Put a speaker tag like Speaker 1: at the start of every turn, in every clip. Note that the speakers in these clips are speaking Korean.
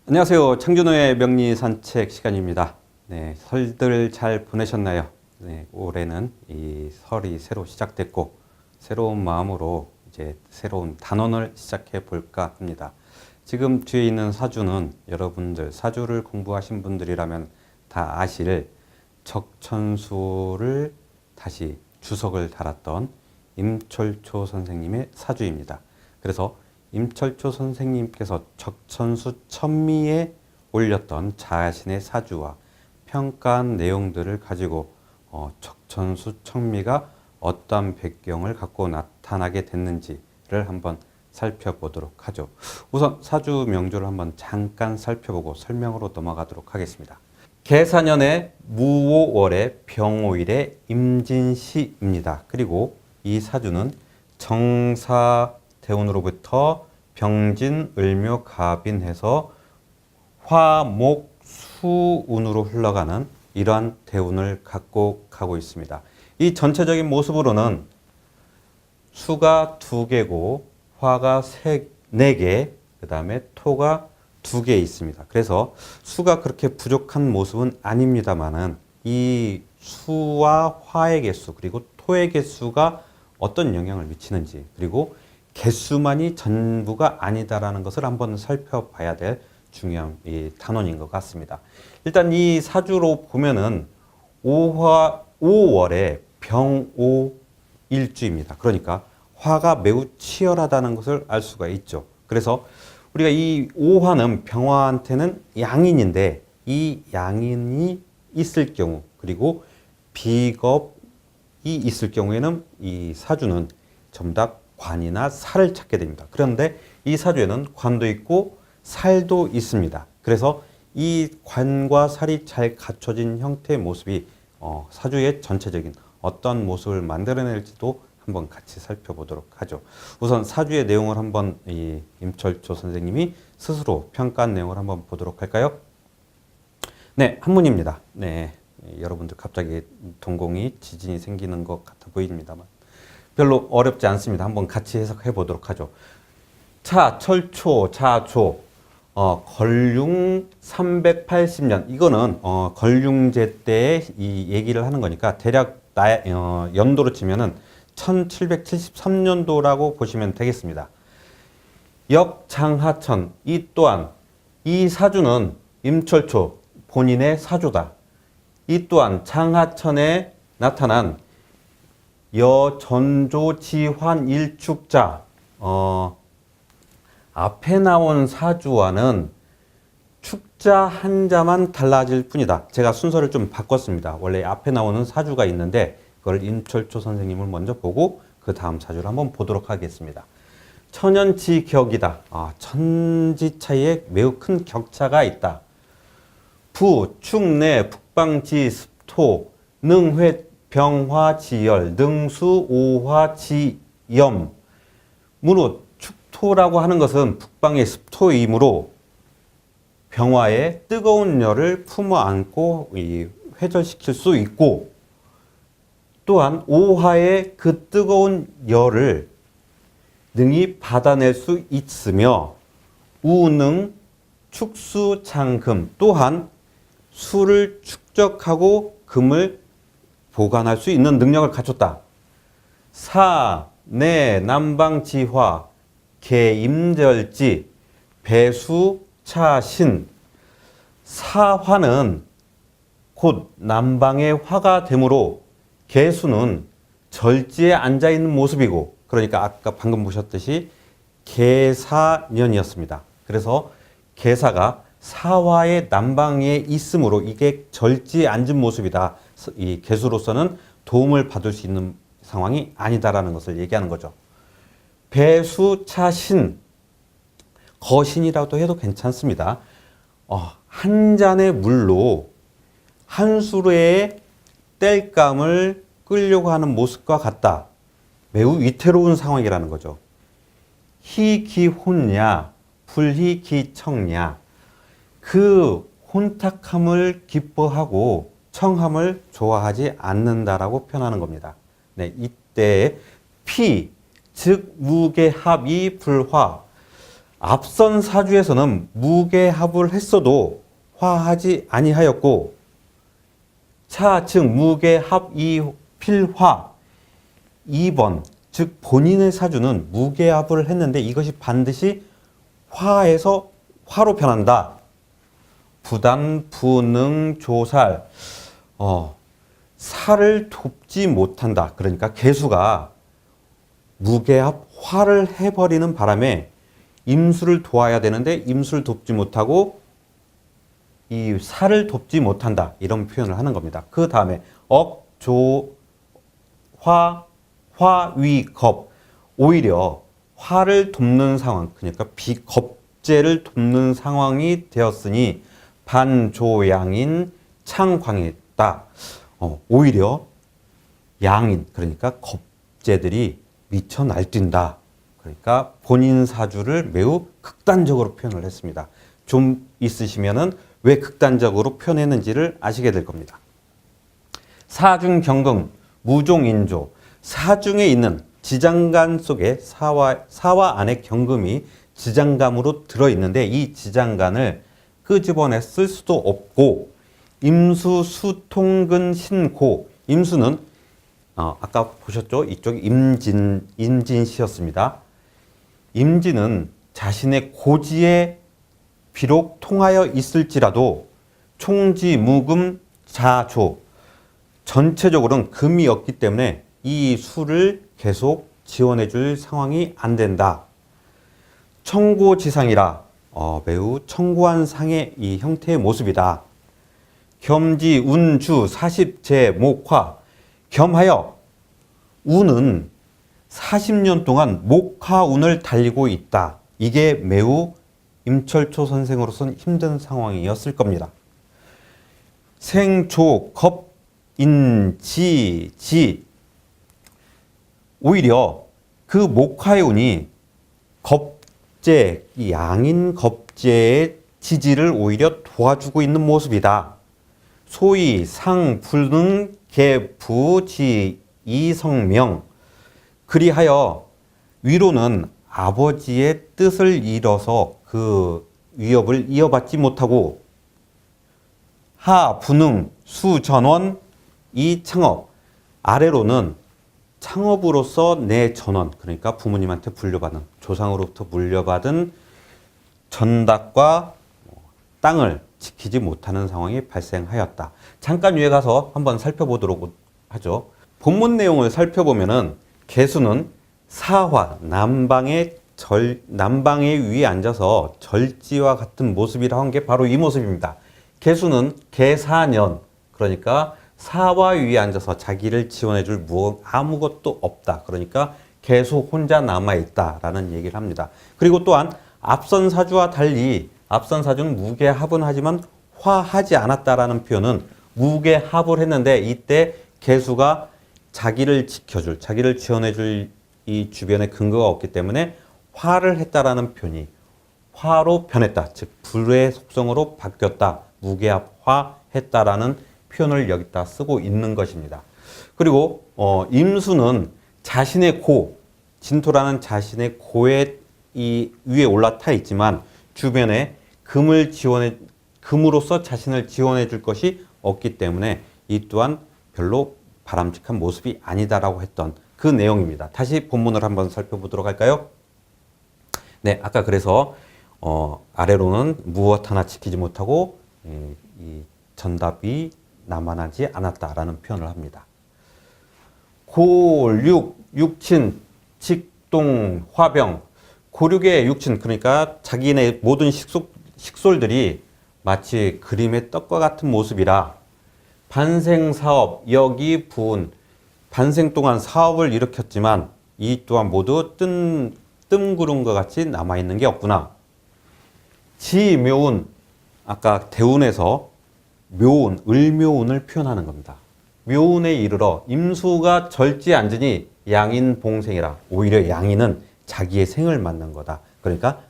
Speaker 1: 안녕하세요. 창준호의 명리 산책 시간입니다. 네, 설들 잘 보내셨나요? 네, 올해는 이 설이 새로 시작됐고 새로운 마음으로 이제 새로운 단원을 시작해 볼까 합니다. 지금 뒤에 있는 사주는 여러분들 사주를 공부하신 분들이라면 다 아실 적천수를 다시 주석을 달았던 임철초 선생님의 사주입니다. 그래서 임철초 선생님께서 적천수 천미에 올렸던 자신의 사주와 평가한 내용들을 가지고 적천수 천미가 어떠한 배경을 갖고 나타나게 됐는지를 한번 살펴보도록 하죠. 우선 사주 명조를 한번 잠깐 살펴보고 설명으로 넘어가도록 하겠습니다. 계사년의 무오월의 병오일의 임진시입니다. 그리고 이 사주는 정사대운으로부터 병진, 을묘, 갑인해서 화, 목, 수운으로 흘러가는 이러한 대운을 갖고 가고 있습니다. 이 전체적인 모습으로는 수가 2개고 화가 4개, 그 다음에 토가 2개 있습니다. 그래서 수가 그렇게 부족한 모습은 아닙니다만은 이 수와 화의 개수 그리고 토의 개수가 어떤 영향을 미치는지, 그리고 개수만이 전부가 아니다라는 것을 한번 살펴봐야 될 중요한 이 단원인 것 같습니다. 일단 이 사주로 보면은 5월에 병오일주입니다. 그러니까 화가 매우 치열하다는 것을 알 수가 있죠. 그래서 우리가 이 오화는 병화한테는 양인인데, 이 양인이 있을 경우 그리고 비겁이 있을 경우에는 이 사주는 정답 관이나 살을 찾게 됩니다. 그런데 이 사주에는 관도 있고 살도 있습니다. 그래서 이 관과 살이 잘 갖춰진 형태의 모습이 사주의 전체적인 어떤 모습을 만들어낼지도 한번 같이 살펴보도록 하죠. 우선 사주의 내용을 한번 이 임철초 선생님이 스스로 평가한 내용을 한번 보도록 할까요? 네, 한문입니다. 네, 여러분들 갑자기 동공이 지진이 생기는 것 같아 보입니다만 별로 어렵지 않습니다. 한번 같이 해석해 보도록 하죠. 차, 철초, 자조, 걸륭 380년. 이거는 걸륭제 때 이 얘기를 하는 거니까 대략 연도로 치면은 1773년도라고 보시면 되겠습니다. 역장하천, 이 또한 이 사주는 임철초 본인의 사주다. 이 또한 장하천에 나타난 여전조지환 일축자, 앞에 나온 사주와는 축자 한자만 달라질 뿐이다. 제가 순서를 좀 바꿨습니다. 원래 앞에 나오는 사주가 있는데 그걸 임철초 선생님을 먼저 보고 그 다음 사주를 한번 보도록 하겠습니다. 천연지격이다. 천지 차이에 매우 큰 격차가 있다. 부, 축내, 북방지, 습토, 능회, 병화지열, 능수, 오화지염. 무릇 축토라고 하는 것은 북방의 습토이므로 병화의 뜨거운 열을 품어 안고 회절시킬 수 있고, 또한 오화의 그 뜨거운 열을 능히 받아낼 수 있으며, 우능, 축수장금, 또한 수를 축적하고 금을 보관할 수 있는 능력을 갖췄다. 사, 내, 남방지화, 개임절지, 배수, 차신. 사화는 곧 남방의 화가 되므로 개수는 절지에 앉아있는 모습이고, 그러니까 아까 방금 보셨듯이 개사년이었습니다. 그래서 개사가 사화의 남방에 있으므로 이게 절지에 앉은 모습이다. 이 개수로서는 도움을 받을 수 있는 상황이 아니다라는 것을 얘기하는 거죠. 배수차신, 거신이라도 해도 괜찮습니다. 한 잔의 물로 한 수레의 땔감을 끌려고 하는 모습과 같다. 매우 위태로운 상황이라는 거죠. 희기혼야, 불희기청야. 그 혼탁함을 기뻐하고 청함을 좋아하지 않는다라고 표현하는 겁니다. 네, 이때 피, 즉 무게합이 불화. 앞선 사주에서는 무게합을 했어도 화하지 아니하였고 차즉 무게합이 필화 2번 즉 본인의 사주는 무게합을 했는데 이것이 반드시 화에서 화로 변한다. 부단 부능 조살 살을 돕지 못한다. 그러니까 개수가 무게합 화를 해버리는 바람에 임수를 도와야 되는데 임수를 돕지 못하고 이 살을 돕지 못한다. 이런 표현을 하는 겁니다. 그 다음에 억, 조, 화, 위, 겁. 오히려 화를 돕는 상황, 그러니까 비겁제를 돕는 상황이 되었으니 반조양인 창광했다. 오히려 양인, 그러니까 겁제들이 미쳐 날뛴다. 그러니까 본인 사주를 매우 극단적으로 표현을 했습니다. 좀 있으시면은 왜 극단적으로 표현했는지를 아시게 될 겁니다. 사중경금, 무종인조, 사중에 있는 지장간 속에 사화 안에 경금이 지장간으로 들어있는데 이 지장간을 끄집어내 쓸 수도 없고 임수, 수통근, 신고, 임수는 아까 보셨죠? 이쪽이 임진시였습니다. 임진은 자신의 고지에 비록 통하여 있을지라도 총지, 무금, 자조 전체적으로는 금이 없기 때문에 이 수를 계속 지원해 줄 상황이 안 된다. 청고지상이라 매우 청고한 상의 이 형태의 모습이다. 겸지, 운주, 사십제, 목화 겸하여 운은 40년 동안 목화운을 달리고 있다. 이게 매우 임철초 선생으로서는 힘든 상황이었을 겁니다. 생조, 겁, 인, 지 오히려 그 목화의 운이 겁제, 양인 겁제의 지지를 오히려 도와주고 있는 모습이다. 소위 상, 불능, 개, 부, 지, 이성명 그리하여 위로는 아버지의 뜻을 잃어서 그 위협을 이어받지 못하고 하, 부능, 수, 전원, 이 창업 아래로는 창업으로서 내 전원 그러니까 부모님한테 물려받은 조상으로부터 물려받은 전닭과 땅을 지키지 못하는 상황이 발생하였다. 잠깐 위에 가서 한번 살펴보도록 하죠. 본문 내용을 살펴보면은 개수는 사화 남방의 위에 앉아서 절지와 같은 모습이라 한 게 바로 이 모습입니다. 개수는 개사년 그러니까 사화 위에 앉아서 자기를 지원해줄 아무것도 없다. 그러니까 개수 혼자 남아있다라는 얘기를 합니다. 그리고 또한 앞선 사주와 달리 앞선 사주는 무게합은 하지만 화하지 않았다라는 표현은 무게합을 했는데 이때 개수가 자기를 지켜줄, 자기를 지원해줄 이 주변에 근거가 없기 때문에 화를 했다라는 표현이 화로 변했다. 즉 불의 속성으로 바뀌었다. 무게합화했다라는 표현을 여기다 쓰고 있는 것입니다. 그리고 임수는 자신의 고, 진토라는 자신의 고의 이 위에 올라타 있지만 주변에 금으로서 자신을 지원해 줄 것이 없기 때문에 이 또한 별로 바람직한 모습이 아니다라고 했던 그 내용입니다. 다시 본문을 한번 살펴보도록 할까요? 네, 아까 그래서 아래로는 무엇 하나 지키지 못하고 이 전답이 남아나지 않았다라는 표현을 합니다. 고륙, 육친, 직동, 화병 고륙의 육친 그러니까 자기네 모든 식솔들이 마치 그림의 떡과 같은 모습이라 반생사업, 여기 부운 반생 동안 사업을 일으켰지만 이 또한 모두 뜸구름과 같이 남아있는 게 없구나. 지묘운 아까 대운에서 묘운, 을묘운을 표현하는 겁니다. 묘운에 이르러 임수가 절지 않으니 양인 봉생이라. 오히려 양인은 자기의 생을 맞는 거다. 그러니까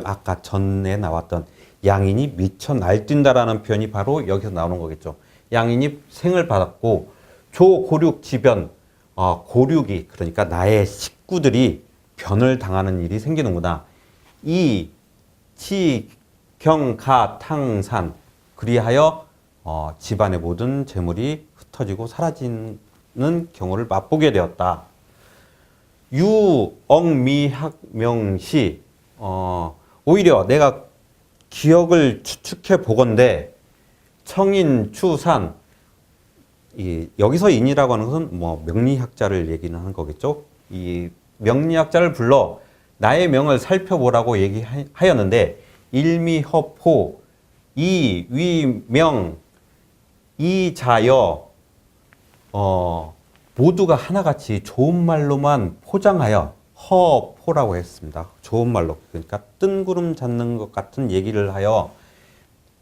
Speaker 1: 아까 전에 나왔던 양인이 미쳐 날뛴다라는 표현이 바로 여기서 나오는 거겠죠. 양인이 생을 받았고 조고륙 지변 고륙이 그러니까 나의 식구들이 변을 당하는 일이 생기는구나. 이 치, 경, 가, 탕, 산. 그리하여 집안의 모든 재물이 흩어지고 사라지는 경우를 맛보게 되었다. 유, 엉, 미, 학, 명, 시. 오히려 내가 기억을 추측해 보건대 청인, 추, 산. 여기서 인이라고 하는 것은 뭐 명리학자를 얘기는 하는 거겠죠. 이 명리학자를 불러 나의 명을 살펴보라고 얘기하였는데 일미허포, 이, 위, 명, 이, 자여 모두가 하나같이 좋은 말로만 포장하여 허포라고 했습니다. 좋은 말로. 그러니까 뜬구름 잡는 것 같은 얘기를 하여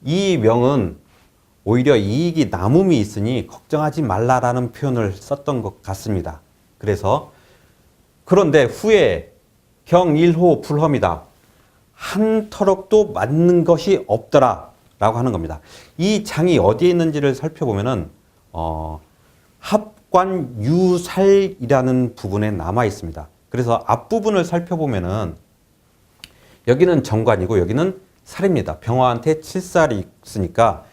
Speaker 1: 이 명은 오히려 이익이 남음이 있으니 걱정하지 말라라는 표현을 썼던 것 같습니다. 그래서 그런데 후에 경일호 불험이다. 한 터럭도 맞는 것이 없더라 라고 하는 겁니다. 이 장이 어디에 있는지를 살펴보면은 합관유살이라는 부분에 남아 있습니다. 그래서 앞부분을 살펴보면은 여기는 정관이고 여기는 살입니다. 병화한테 7살이 있으니까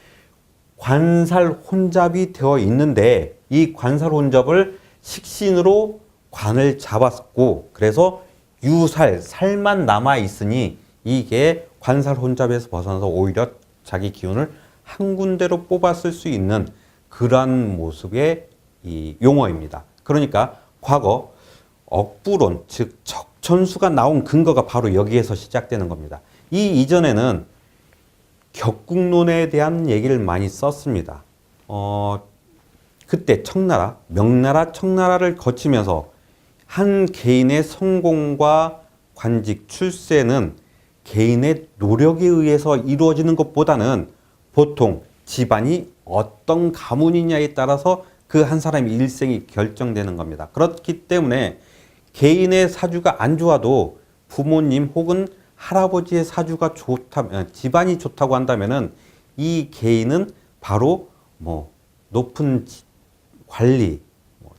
Speaker 1: 관살 혼잡이 되어 있는데 이 관살 혼잡을 식신으로 관을 잡았고 그래서 유살, 살만 남아 있으니 이게 관살 혼잡에서 벗어나서 오히려 자기 기운을 한 군데로 뽑았을 수 있는 그러한 모습의 이 용어입니다. 그러니까 과거 억부론, 즉 적천수가 나온 근거가 바로 여기에서 시작되는 겁니다. 이 이전에는 격국론에 대한 얘기를 많이 썼습니다. 그때 청나라, 명나라, 청나라를 거치면서 한 개인의 성공과 관직, 출세는 개인의 노력에 의해서 이루어지는 것보다는 보통 집안이 어떤 가문이냐에 따라서 그 한 사람의 일생이 결정되는 겁니다. 그렇기 때문에 개인의 사주가 안 좋아도 부모님 혹은 할아버지의 사주가 집안이 좋다고 한다면은 이 개인은 바로 뭐 높은 관리,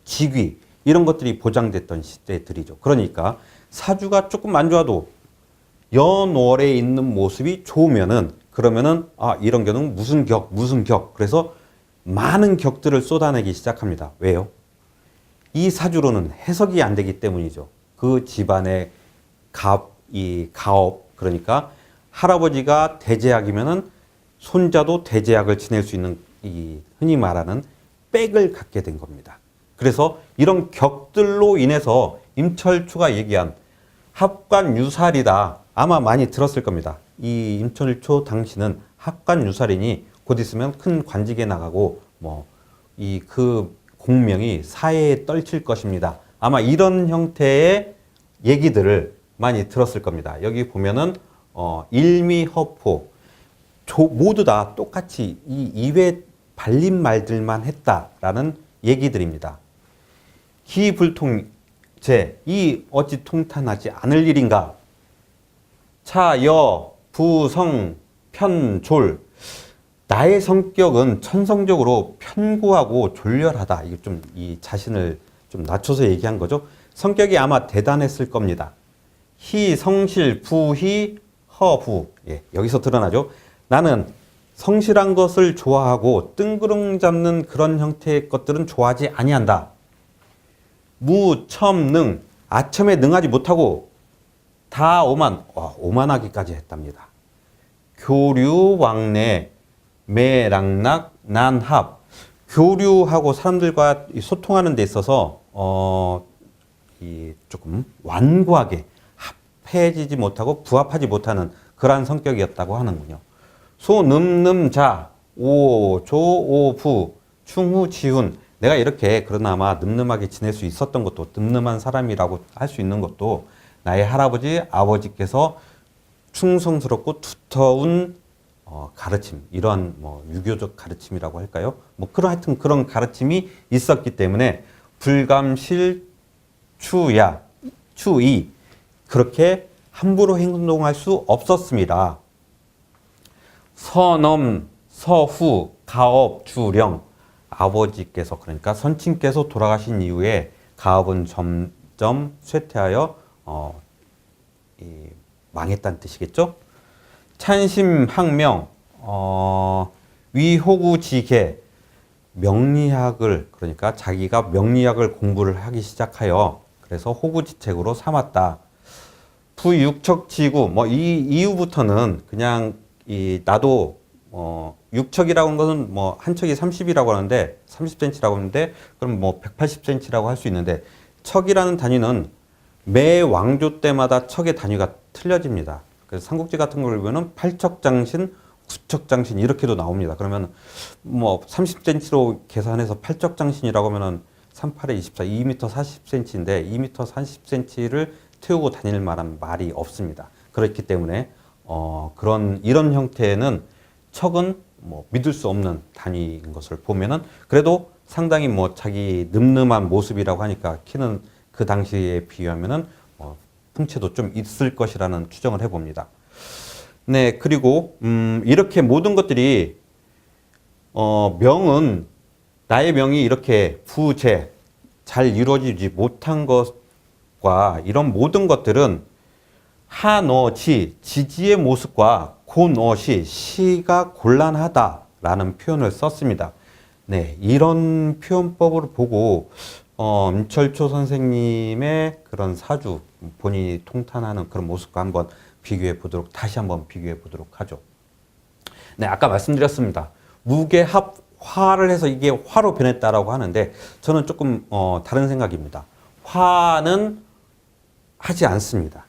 Speaker 1: 직위 이런 것들이 보장됐던 시대들이죠. 그러니까 사주가 조금 안 좋아도 연월에 있는 모습이 좋으면은 그러면은 이런 경우는 무슨 격 그래서 많은 격들을 쏟아내기 시작합니다. 왜요? 이 사주로는 해석이 안 되기 때문이죠. 그 집안의 가업 그러니까 할아버지가 대제학이면은 손자도 대제학을 지낼 수 있는 이 흔히 말하는 백을 갖게 된 겁니다. 그래서 이런 격들로 인해서 임철추가 얘기한 합관유살이다. 아마 많이 들었을 겁니다. 이 임철추 당시는 합관유살이니 곧 있으면 큰 관직에 나가고 그 공명이 사회에 떨칠 것입니다. 아마 이런 형태의 얘기들을 많이 들었을 겁니다. 여기 보면은 일미허포 모두 다 똑같이 이 입에 발린 말들만 했다라는 얘기들입니다. 기불통제 이 어찌 통탄하지 않을 일인가? 차여 부성 편졸 나의 성격은 천성적으로 편고하고 졸렬하다. 이게 좀 이 자신을 좀 낮춰서 얘기한 거죠. 성격이 아마 대단했을 겁니다. 희 성실 부희 허부 여기서 드러나죠. 나는 성실한 것을 좋아하고 뜬구름 잡는 그런 형태의 것들은 좋아하지 아니한다. 무첨능 아첨에 능하지 못하고 다 오만하기까지 했답니다. 교류왕래 매락락 난합 교류하고 사람들과 소통하는 데 있어서 조금 완고하게 합해지지 못하고 부합하지 못하는 그러한 성격이었다고 하는군요. 소늠름자 오조오부 충후지훈 내가 이렇게 그나마 늠름하게 지낼 수 있었던 것도 늠름한 사람이라고 할 수 있는 것도 나의 할아버지 아버지께서 충성스럽고 두터운 가르침 이러한 유교적 가르침이라고 할까요? 하여튼 그런 가르침이 있었기 때문에 불감실 추이 그렇게 함부로 행동할 수 없었습니다. 서넘 서후 가업 주령 아버지께서 그러니까 선친께서 돌아가신 이후에 가업은 점점 쇠퇴하여 망했다는 뜻이겠죠. 찬심학명, 위호구지계, 명리학을, 그러니까 자기가 명리학을 공부를 하기 시작하여 그래서 호구지책으로 삼았다. 부육척지구, 뭐 이 이후부터는 그냥 나도 육척이라고 하는 것은 뭐 한 척이 30이라고 하는데 30cm라고 하는데 그럼 뭐 180cm라고 할 수 있는데 척이라는 단위는 매 왕조 때마다 척의 단위가 틀려집니다. 그래서 삼국지 같은 걸 보면은 8척장신, 9척장신 이렇게도 나옵니다. 그러면 뭐 30cm로 계산해서 8척장신이라고 하면은 38에 24, 2m 40cm인데 2m 40cm를 태우고 다닐 만한 말이 없습니다. 그렇기 때문에 이런 형태는 척은 뭐 믿을 수 없는 단위인 것을 보면은 그래도 상당히 뭐 자기 늠름한 모습이라고 하니까 키는 그 당시에 비하면은 풍채도 좀 있을 것이라는 추정을 해봅니다. 네, 그리고 이렇게 모든 것들이 명은 나의 명이 이렇게 부재 잘 이루어지지 못한 것과 이런 모든 것들은 한어지 지지의 모습과 곤어시 시가 곤란하다라는 표현을 썼습니다. 네, 이런 표현법을 보고 임철초 선생님의 그런 사주 본인이 통탄하는 그런 모습과 한번 다시 한번 비교해 보도록 하죠. 네, 아까 말씀드렸습니다. 무게합 화를 해서 이게 화로 변했다라고 하는데 저는 조금 다른 생각입니다. 화는 하지 않습니다.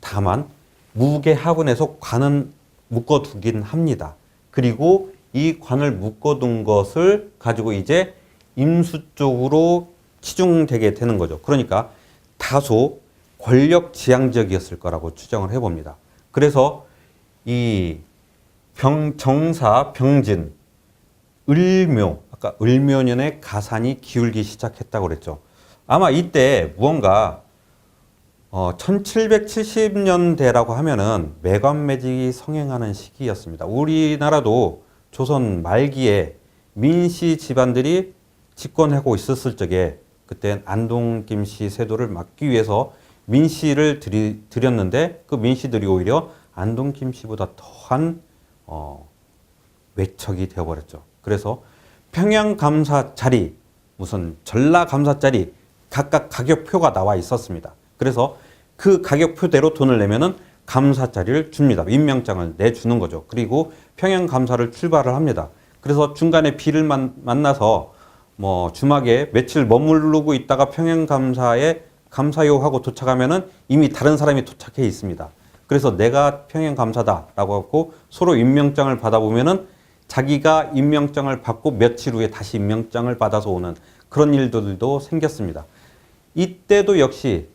Speaker 1: 다만 무게합은해서 관은 묶어두긴 합니다. 그리고 이 관을 묶어둔 것을 가지고 이제 임수 쪽으로 치중되게 되는 거죠. 그러니까 다소 권력지향적이었을 거라고 추정을 해봅니다. 그래서 이 정사, 병진, 을묘, 아까 을묘년에 가산이 기울기 시작했다고 그랬죠. 아마 이때 무언가 1770년대라고 하면은 매관매직이 성행하는 시기였습니다. 우리나라도 조선 말기에 민씨 집안들이 집권하고 있었을 적에 그때 안동 김씨 세도를 막기 위해서 민씨를 들였는데 그 민씨들이 오히려 안동 김씨보다 더한 외척이 되어버렸죠. 그래서 평양감사짜리 무슨 전라감사짜리 각각 가격표가 나와 있었습니다. 그래서 그 가격표대로 돈을 내면은 감사짜리를 줍니다. 임명장을 내주는 거죠. 그리고 평양감사를 출발을 합니다. 그래서 중간에 비를 만나서 뭐 주막에 며칠 머무르고 있다가 평양감사에 감사요 하고 도착하면은 이미 다른 사람이 도착해 있습니다. 그래서 내가 평양감사다라고 하고 서로 임명장을 받아보면은 자기가 임명장을 받고 며칠 후에 다시 임명장을 받아서 오는 그런 일들도 생겼습니다. 이때도 역시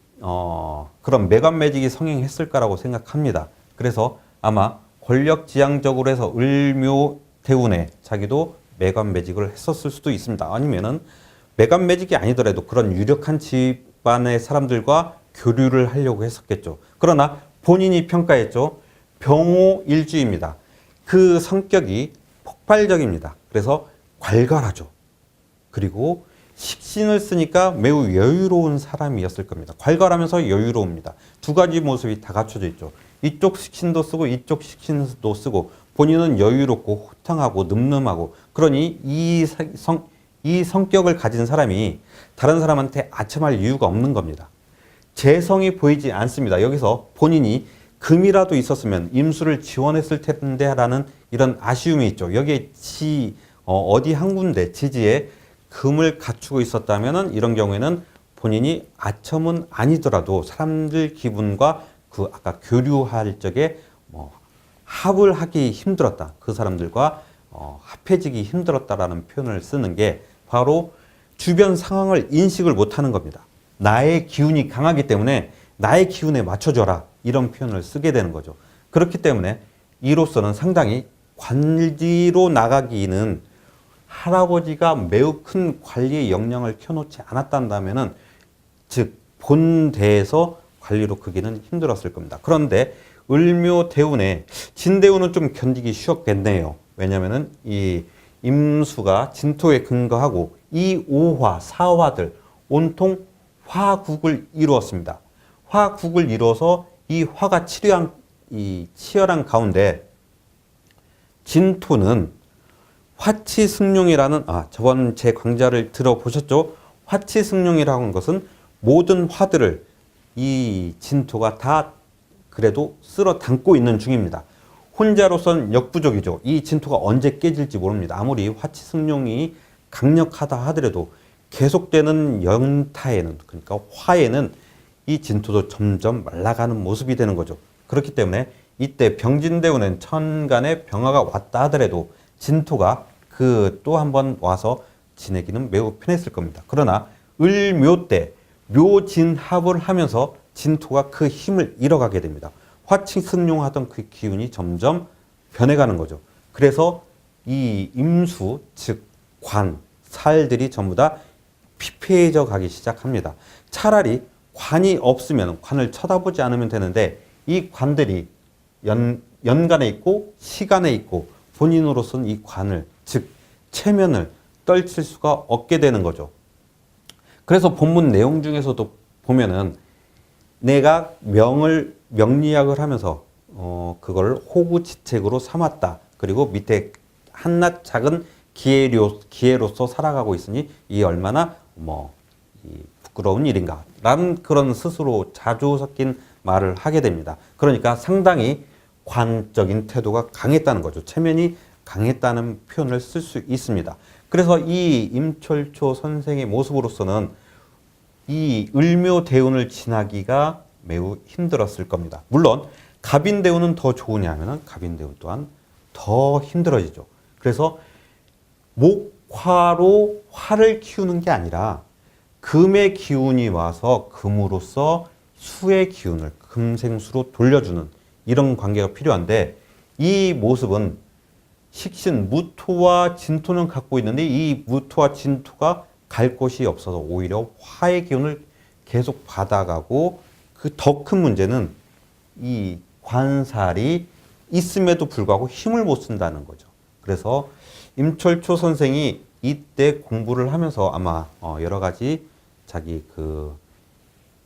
Speaker 1: 그런 매관매직이 성행했을 거라고 생각합니다. 그래서 아마 권력지향적으로 해서 을묘 대운에 자기도 매관매직을 했었을 수도 있습니다. 아니면은 매관매직이 아니더라도 그런 유력한 집안의 사람들과 교류를 하려고 했었겠죠. 그러나 본인이 평가했죠. 병호일주입니다. 그 성격이 폭발적입니다. 그래서 괄괄하죠. 그리고 식신을 쓰니까 매우 여유로운 사람이었을 겁니다. 괄괄하면서 여유로웁니다. 두 가지 모습이 다 갖춰져 있죠. 이쪽 식신도 쓰고 이쪽 식신도 쓰고 본인은 여유롭고 호탕하고 늠름하고 그러니 이 성격을 가진 사람이 다른 사람한테 아첨할 이유가 없는 겁니다. 재성이 보이지 않습니다. 여기서 본인이 금이라도 있었으면 임수를 지원했을 텐데 라는 이런 아쉬움이 있죠. 여기에 어디 한 군데 지지에 금을 갖추고 있었다면 이런 경우에는 본인이 아첨은 아니더라도 사람들 기분과 그 아까 교류할 적에 합을 하기 힘들었다. 그 사람들과 합해지기 힘들었다라는 표현을 쓰는 게 바로 주변 상황을 인식을 못하는 겁니다. 나의 기운이 강하기 때문에 나의 기운에 맞춰줘라. 이런 표현을 쓰게 되는 거죠. 그렇기 때문에 이로서는 상당히 관리로 나가기는 할아버지가 매우 큰 관리의 역량을 켜놓지 않았다면은 즉 본대에서 관리로 크기는 힘들었을 겁니다. 그런데 을묘 대운에 진대운은 좀 견디기 쉬웠겠네요. 왜냐면은 이 임수가 진토에 근거하고 이 5화, 4화들 온통 화국을 이루었습니다. 화국을 이루어서 이 화가 치료한 이 치열한 가운데 진토는 화치승룡이라는 저번 제 강좌를 들어보셨죠? 화치승룡이라고 하는 것은 모든 화들을 이 진토가 다 그래도 쓸어 담고 있는 중입니다. 혼자로선 역부족이죠. 이 진토가 언제 깨질지 모릅니다. 아무리 화치승룡이 강력하다 하더라도 계속되는 연타에는, 그러니까 화에는 이 진토도 점점 말라가는 모습이 되는 거죠. 그렇기 때문에 이때 병진대운은 천간에 병화가 왔다 하더라도 진토가 그 또 한 번 와서 지내기는 매우 편했을 겁니다. 그러나 을묘 때 묘진합을 하면서 진토가 그 힘을 잃어가게 됩니다. 화치승룡하던 그 기운이 점점 변해가는 거죠. 그래서 이 임수, 즉 관, 살들이 전부 다 피폐해져 가기 시작합니다. 차라리 관이 없으면, 관을 쳐다보지 않으면 되는데 이 관들이 연간에 있고 시간에 있고 본인으로서는 이 관을, 즉 체면을 떨칠 수가 없게 되는 거죠. 그래서 본문 내용 중에서도 보면은 내가 명리학을 하면서 그걸 호구지책으로 삼았다. 그리고 밑에 한낱 작은 기회로서 살아가고 있으니 이 얼마나 이 부끄러운 일인가 라는 그런 스스로 자주 섞인 말을 하게 됩니다. 그러니까 상당히 관적인 태도가 강했다는 거죠. 체면이 강했다는 표현을 쓸 수 있습니다. 그래서 이 임철초 선생의 모습으로서는 이 을묘대운을 지나기가 매우 힘들었을 겁니다. 물론 갑인대운은 더 좋으냐 하면 갑인대운 또한 더 힘들어지죠. 그래서 목화로 화를 키우는 게 아니라 금의 기운이 와서 금으로써 수의 기운을 금생수로 돌려주는 이런 관계가 필요한데, 이 모습은 식신 무토와 진토는 갖고 있는데 이 무토와 진토가 갈 곳이 없어서 오히려 화의 기운을 계속 받아가고, 그 더 큰 문제는 이 관살이 있음에도 불구하고 힘을 못 쓴다는 거죠. 그래서 임철초 선생이 이때 공부를 하면서 아마 여러 가지 자기 그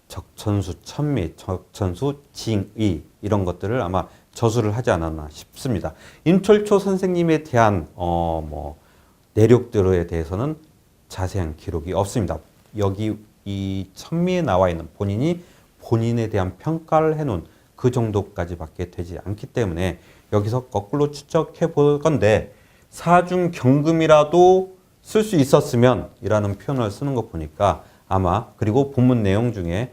Speaker 1: 적천수 천미, 적천수 징의 이런 것들을 아마 저수를 하지 않았나 싶습니다. 임철초 선생님에 대한 내력들에 대해서는 자세한 기록이 없습니다. 여기 이 천미에 나와 있는 본인에 대한 평가를 해놓은 그 정도까지밖에 되지 않기 때문에 여기서 거꾸로 추적해 볼 건데, 사중 경금이라도 쓸 수 있었으면 이라는 표현을 쓰는 거 보니까 아마, 그리고 본문 내용 중에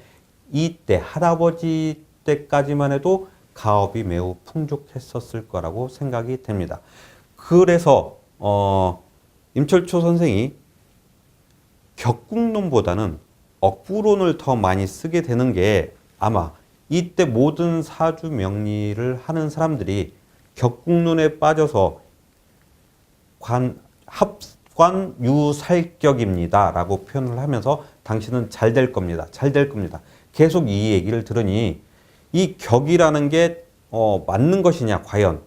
Speaker 1: 이때 할아버지 때까지만 해도 가업이 매우 풍족했었을 거라고 생각이 됩니다. 그래서 임철초 선생이 격국론보다는 억부론을 더 많이 쓰게 되는 게, 아마 이때 모든 사주 명리를 하는 사람들이 격국론에 빠져서 합관유살격입니다 라고 표현을 하면서 당신은 잘 될 겁니다. 잘 될 겁니다. 계속 이 얘기를 들으니 이 격이라는 게 맞는 것이냐 과연,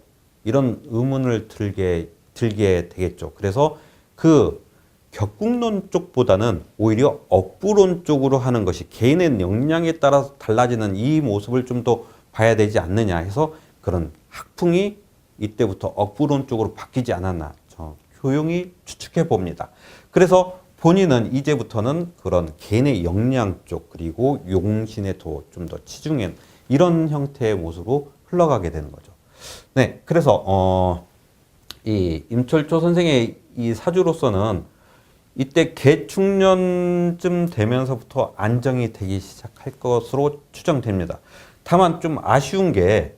Speaker 1: 이런 의문을 들게 되겠죠. 그래서 그 격국론 쪽보다는 오히려 억부론 쪽으로 하는 것이 개인의 역량에 따라서 달라지는 이 모습을 좀 더 봐야 되지 않느냐 해서 그런 학풍이 이때부터 억부론 쪽으로 바뀌지 않았나 조용히 추측해 봅니다. 그래서 본인은 이제부터는 그런 개인의 역량 쪽, 그리고 용신의 도 좀 더 치중한 이런 형태의 모습으로 흘러가게 되는 거죠. 네, 그래서 이 임철초 선생의 이 사주로서는 이때 개축년쯤 되면서부터 안정이 되기 시작할 것으로 추정됩니다. 다만 좀 아쉬운 게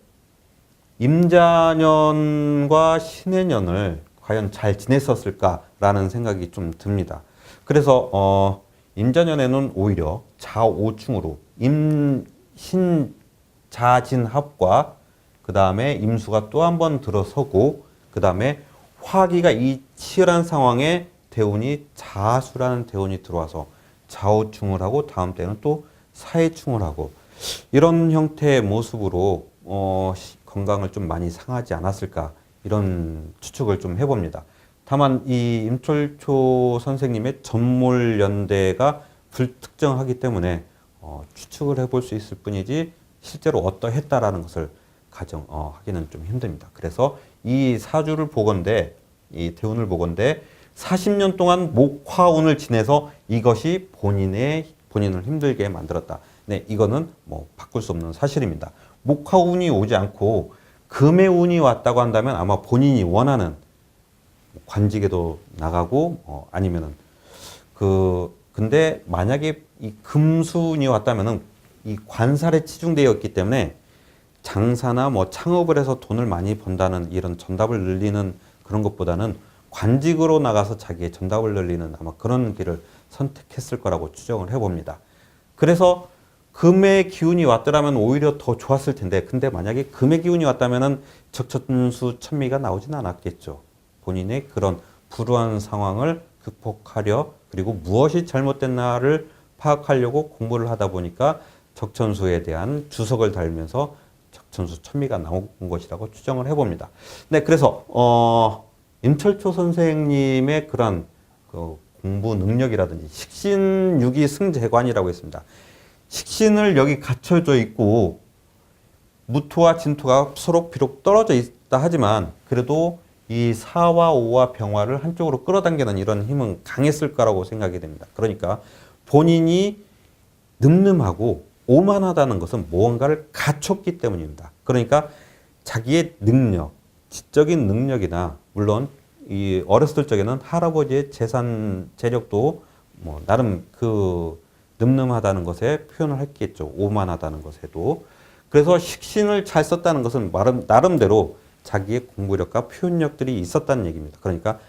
Speaker 1: 임자년과 신해년을 과연 잘 지냈었을까라는 생각이 좀 듭니다. 그래서 임자년에는 오히려 자오충으로 임신자진합과 그 다음에 임수가 또 한 번 들어서고, 그 다음에 화기가 이 치열한 상황에 대운이 자수라는 대운이 들어와서 좌우충을 하고 다음 때는 또 사해충을 하고, 이런 형태의 모습으로 건강을 좀 많이 상하지 않았을까, 이런 추측을 좀 해봅니다. 다만 이 임철초 선생님의 전몰연대가 불특정하기 때문에 추측을 해볼 수 있을 뿐이지 실제로 어떠했다라는 것을 하기는 좀 힘듭니다. 그래서 이 사주를 보건대, 이 대운을 보건대 40년 동안 목화운을 지내서 이것이 본인을 힘들게 만들었다. 네, 이거는 뭐 바꿀 수 없는 사실입니다. 목화운이 오지 않고 금의 운이 왔다고 한다면 아마 본인이 원하는 관직에도 나가고 아니면은 근데 만약에 이 금수운이 왔다면은 이 관살에 치중되어 있기 때문에 장사나 뭐 창업을 해서 돈을 많이 번다는 이런 전답을 늘리는 그런 것보다는 관직으로 나가서 자기의 전답을 늘리는 아마 그런 길을 선택했을 거라고 추정을 해봅니다. 그래서 금의 기운이 왔더라면 오히려 더 좋았을 텐데, 근데 만약에 금의 기운이 왔다면은 적천수 천미가 나오진 않았겠죠. 본인의 그런 불우한 상황을 극복하려, 그리고 무엇이 잘못됐나를 파악하려고 공부를 하다 보니까 적천수에 대한 주석을 달면서 적천수 천미가 나온 것이라고 추정을 해봅니다. 네, 그래서 임철초 선생님의 그런 그 공부 능력이라든지 식신유기 승재관이라고 했습니다. 식신을 여기 갖춰져 있고 무토와 진토가 서로 비록 떨어져 있다 하지만 그래도 이 사와 오와 병화를 한쪽으로 끌어당기는 이런 힘은 강했을 거라고 생각이 됩니다. 그러니까 본인이 늠름하고 오만하다는 것은 무언가를 갖췄기 때문입니다. 그러니까 자기의 능력, 지적인 능력이나 물론 이 어렸을 적에는 할아버지의 재산 재력도 뭐 나름 그 늠름하다는 것에 표현을 했겠죠. 오만하다는 것에도. 그래서 식신을 잘 썼다는 것은 나름대로 자기의 공부력과 표현력들이 있었다는 얘기입니다. 그러니까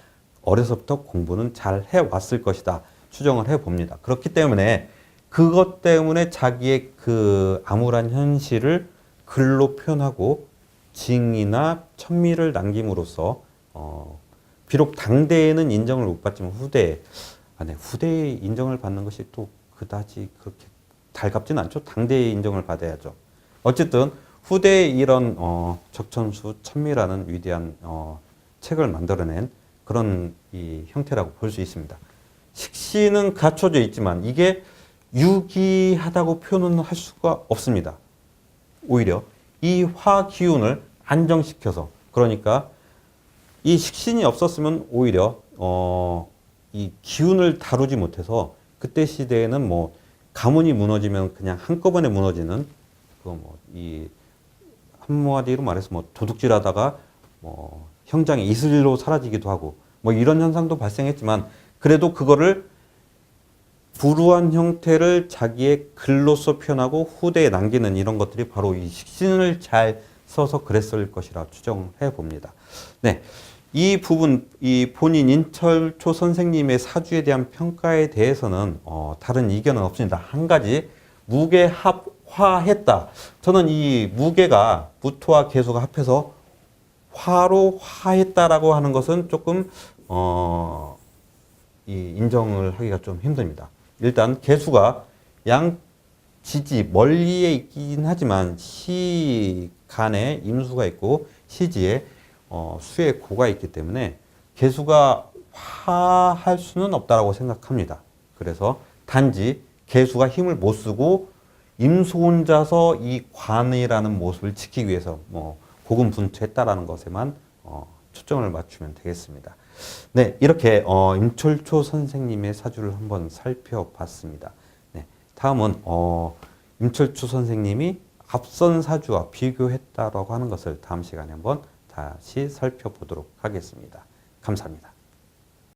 Speaker 1: 어려서부터 공부는 잘 해왔을 것이다. 추정을 해봅니다. 그렇기 때문에 그것 때문에 자기의 그 암울한 현실을 글로 표현하고 징이나 천미를 남김으로써 비록 당대에는 인정을 못 받지만 후대에 인정을 받는 것이 또 그다지 그렇게 달갑진 않죠. 당대에 인정을 받아야죠. 어쨌든 후대에 이런 적천수 천미라는 위대한 책을 만들어낸 그런 이 형태라고 볼 수 있습니다. 식신은 갖춰져 있지만 이게 유기하다고 표현은 할 수가 없습니다. 오히려 이 화 기운을 안정시켜서, 그러니까 이 식신이 없었으면 오히려 이 기운을 다루지 못해서 그때 시대에는 뭐 가문이 무너지면 그냥 한꺼번에 무너지는 이 한마디로 말해서 뭐 도둑질하다가 뭐 형장이 이슬로 사라지기도 하고 뭐 이런 현상도 발생했지만 그래도 그거를 불우한 형태를 자기의 글로써 표현하고 후대에 남기는 이런 것들이 바로 이 식신을 잘 써서 그랬을 것이라 추정해 봅니다. 네. 이 부분, 이 본인 임철초 선생님의 사주에 대한 평가에 대해서는 다른 이견은 없습니다. 한 가지, 무게합화했다. 저는 이 무게가 무토와 계수가 합해서 화로 화했다라고 하는 것은 조금 이 인정을 하기가 좀 힘듭니다. 일단 계수가 양지지 멀리에 있긴 하지만 시간에 임수가 있고 시지에 수의 고가 있기 때문에 계수가 화할 수는 없다라고 생각합니다. 그래서 단지 계수가 힘을 못 쓰고 임수 혼자서 이 관이라는 모습을 지키기 위해서 뭐 고군분투했다라는 것에만 초점을 맞추면 되겠습니다. 네, 이렇게 임철초 선생님의 사주를 한번 살펴봤습니다. 네, 다음은 임철초 선생님이 앞선 사주와 비교했다라고 하는 것을 다음 시간에 한번 다시 살펴보도록 하겠습니다. 감사합니다.